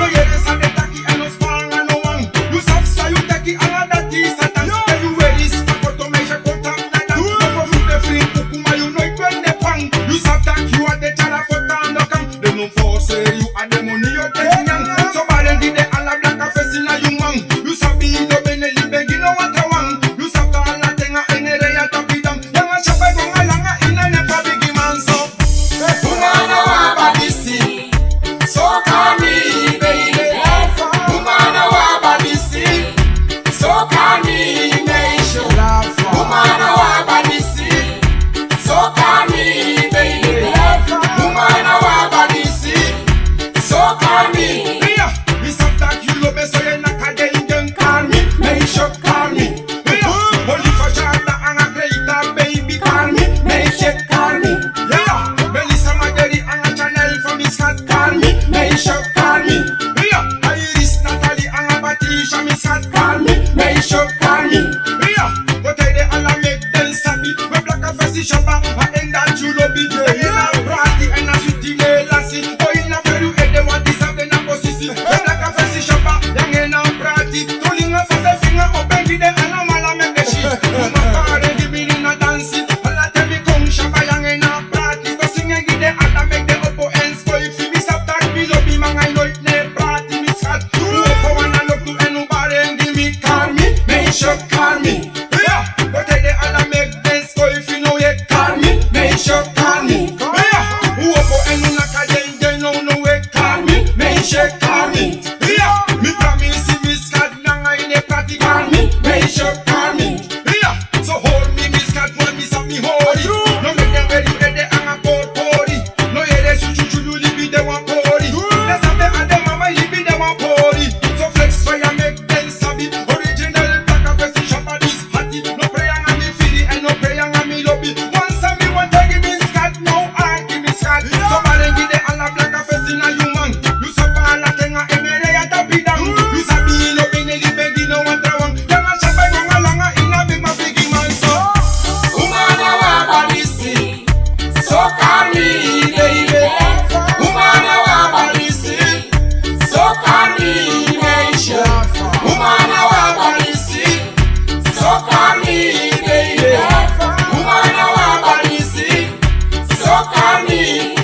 No eres a de taki and no spang and no one. You sap sa you taki and a dati satan. Tell you where is a porto measure contam nada. No from you the free kukuma you know it when the pang. You sap tak you a de chala for tando kam. They no force you a the money you take young. So bad and the ala black a face in a you man. You sap be no bene you begi no what a wang. You sap ta ala tenga ene reya tapidam. Yang a shapa gonga langa ina nepa bigi man so. Umana wa badisi, so call me baby. Umana wa badisi, so call me nation. Umana wa badisi, so call me baby. Umana wa badisi, so call me. Yeah, we stop that you love me so you not a day you call me. Make sure call me. Yeah, only for Charlotte and a greater baby call me. Make sure call me. Yeah, Melissa Magari and a channel from Miss Cat call me. Make sure call me. Yeah, Iris Natalie and a Batisha Miss Cat call me. Make sure call me. Yeah, go tell the Allah make them sabi. We black a fancy shopper and end that you love be there. Yeah, party and a sweetie lassie. Oh, in a very head they want this up then a posisi. We black a fancy shopper young in a party. Turning a fast finger up and give them and a mala make the shit. Uma party give me in a dance. Allah tell me come shopper young in a party. Go sing and give the Allah make the upper ends go. If you miss up that below be man I know it ne party miss cat. You up one and look to anybody and give me call me. Make sure call me. Yeah, go tell the Allah make them go. If you know yet call me. Make sure call me. Yeah, who up and you knock a they know no way call me. Make sure call me. Yeah, me promise you miss cat now I in a party call me. Make sure call me. Yeah, so hold me miss cat when miss up me hold it. No make them ready ready and a pori. No yeah they should you live they want pori. Let's have them and them mama live they want pori. So flex fire make them sabi. Original black a person shop at this party. No prayer and me feel it and no prayer and me love it. Once a me want to give me scat now I give me scat. Somebody give the Allah black a face in a human. You suffer Allah tenga emere ya tapidam. You sabi no bene di begi no want to wang. Yang a shapa gonga langa in a big ma bigi man so. Umana wa badisi, so call me baby. Umana wa badisi, so call me nation. Umana wa badisi, so call me baby. Umana wa badisi, so call me.